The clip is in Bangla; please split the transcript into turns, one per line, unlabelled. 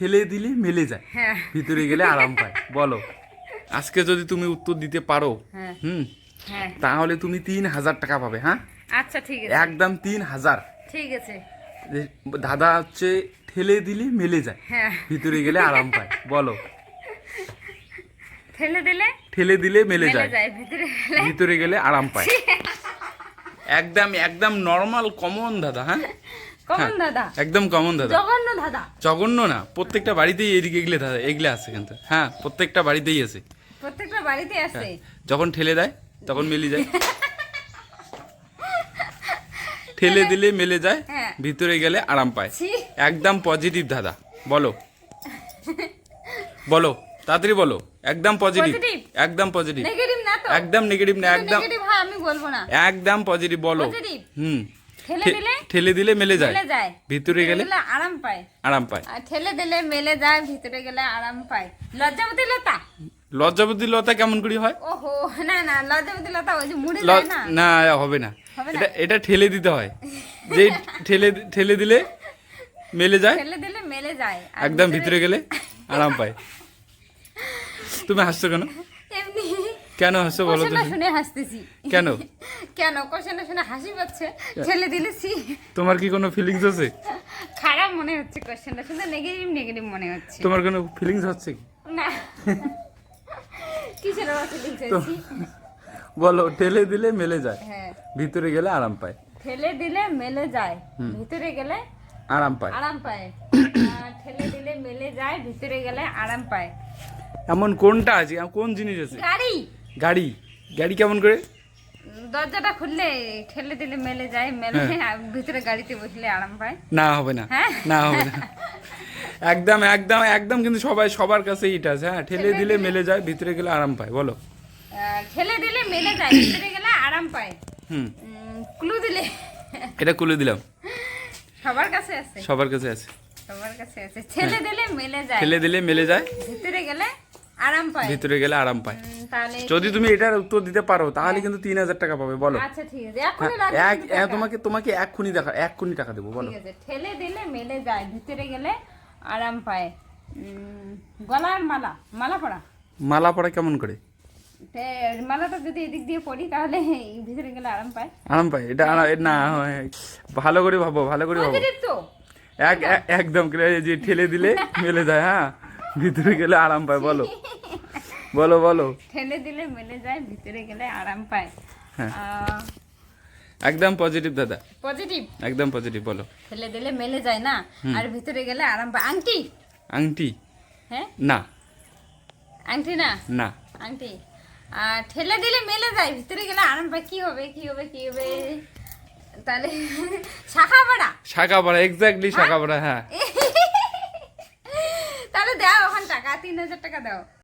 ঠেলে দিলে মেলে যায়,
হ্যাঁ।
ভিতরে গেলে আরাম পায়। বলো, আজকে যদি তুমি উত্তর দিতে পারো
হ্যাঁ।
হুম
হ্যাঁ।
তাহলে তুমি 3000 টাকা পাবে। হ্যাঁ,
আচ্ছা ঠিক আছে।
একদম 3000।
ঠিক আছে।
দাদা হচ্ছে ঠেলে দিলে মেলে যায়,
হ্যাঁ।
ভিতরে গেলে আরাম পায়। বলো,
ঠেলে দিলে
ঠেলে দিলে মেলে
মেলে
যায়,
যায়, ভিতরে গেলে
ভিতরে গেলে আরাম পায়। একদম একদম নর্মাল কমন দাদা। হ্যাঁ,
কমন দাদা,
একদম কমন দাদা,
জঘন্য দাদা।
জঘন্য না, প্রত্যেকটা বাড়িতেই এদিকে এগুলো দাদা, এগুলো আছে কিন্তু। হ্যাঁ, প্রত্যেকটা বাড়িতেই আছে।
প্রত্যেকটা বাড়িতে আছে।
যখন ঠেলে দেয় তখন মেলে যায়, ঠেলে দিলে মেলে যায়,
হ্যাঁ।
ভিতরে গেলে আরাম পায়।
ছি।
একদম পজিটিভ দাদা। বলো বলো, তাড়াতাড়ি বলো। একদম পজিটিভ,
Positive?
একদম পজিটিভ,
নেগেটিভ না তো?
একদম নেগেটিভ না, একদম
নেগেটিভ হয় আমি বলবো না।
একদম পজিটিভ। বলো।
Positive?
হুম,
ঠেলে দিলে
ঠেলে দিলে মেলে যায়,
মেলে যায়,
ভিতরে গেলে
আরাম পায়।
আরাম পায়।
আর ঠেলে দিলে মেলে যায়, ভিতরে গেলে আরাম পায়। লজ্জাবতী লতা।
লজ্জাবতী লতা কেমন করে হয়?
ওহো, না না, লজ্জাবতী লতা ওই যে মুড়ে যায় না।
না, হবে না।
হবে না?
এটা এটা ঠেলে দিতে হয়, যে ঠেলে ঠেলে দিলে মেলে যায়,
ঠেলে দিলে মেলে যায়, আর
একদম ভিতরে গেলে আরাম পায়। তুমি হাসছো কেন?
এমনি
কেন হাসছো বলো তো?
কোশ্চেনটা শুনে হাসতেছি।
কেন?
কেন কোশ্চেনটা শুনে হাসি পাচ্ছে? ঠেলে দিলেছি।
তোমার কি কোনো ফিলিংস আছে?
খারাপ মনে হচ্ছে কোশ্চেনটা শুনে, নেগেটিভ নেগেটিভ মনে হচ্ছে।
তোমার কোনো ফিলিংস হচ্ছে কি?
না। কিসের আবার লিখছি?
বলো, ঠেলে দিলে মেলে যায়,
হ্যাঁ,
ভিতরে গেলে আরাম পায়।
ঠেলে দিলে মেলে যায়, ভিতরে গেলে
আরাম পায়।
আরাম পায়। ঠেলে দিলে মেলে যায়, ভিতরে গেলে আরাম পায়।
এমন কোনটা আছে, কোন জিনিস আছে?
গাড়ি।
গাড়ি। গাড়ি কেমন করে?
দরজাটা খুললে ঠেলে দিলে মেলে যায়, মেলে আর ভিতরে গাড়িতে বসলে আরাম পায়।
না, হবে না।
হ্যাঁ?
না, হবে না। একদম একদম একদম কিন্তু সবার কাছে এটা আছে। হ্যাঁ, ঠেলে দিলে মেলে যায়, ভিতরে গেলে আরাম পায়। বলো।
ঠেলে দিলে মেলে যায়, ভিতরে গেলে আরাম পায়।
হুম,
ক্লু দিলে।
এটা খুলে দিলাম।
সবার কাছে আছে।
সবার কাছে আছে।
সবার কাছে আছে। ঠেলে দিলে মেলে যায়,
ঠেলে দিলে মেলে যায়,
ভিতরে গেলে আরাম পায়।
ভিতরে গেলে আরাম পায়।
তাহলে
যদি তুমি এটার উত্তর দিতে পারো তাহলে কিন্তু 3000 টাকা পাবে। বলো।
আচ্ছা ঠিক আছে, এখনই
হ্যাঁ,
লাগবে কিন্তু টাকা।
তোমাকে তোমাকে এক্ষুনি টাকা দেবো। বলো।
ঠিক আছে, ঠেলে দিলে মেলে যায়, ভিতরে গেলে আরাম পায়। গলার মালা, মালা পরা।
মালা পরা কেমন করে?
মালাটা যদি এদিক দিয়ে পরি তাহলে ভিতরে গেলে আরাম পায়।
আরাম পায়? এটা না, ভালো করে ভাবো, ভালো করে ভাবো।
পজিটিভ তো।
একদম clear, যে ঠেলে দিলে মেলে যায়, হ্যাঁ, ভিতরে গেলে আরাম পায়। বলো বলো বলো।
ঠেলে দিলে মেলে যায়, ভিতরে গেলে আরাম পায়।
হ্যাঁ, একদম পজিটিভ দাদা,
পজিটিভ।
একদম পজিটিভ। বলো।
ঠেলে দিলে মেলে যায় না, আর ভিতরে গেলে আরাম পায়। আংটি।
আংটি?
হ্যাঁ,
না
আংটি না।
না।
আংটি। আর ঠেলে দিলে মেলে যায়, ভিতরে গেলে আরাম পায়। কি হবে কি হবে কি হবে? তাহলে শাখা পড়া।
শাখা পড়া, এক্স্যাক্টলি শাখা পড়া। হ্যাঁ।
তাহলে দাও ওখান টাকা, 3000 টাকা দাও।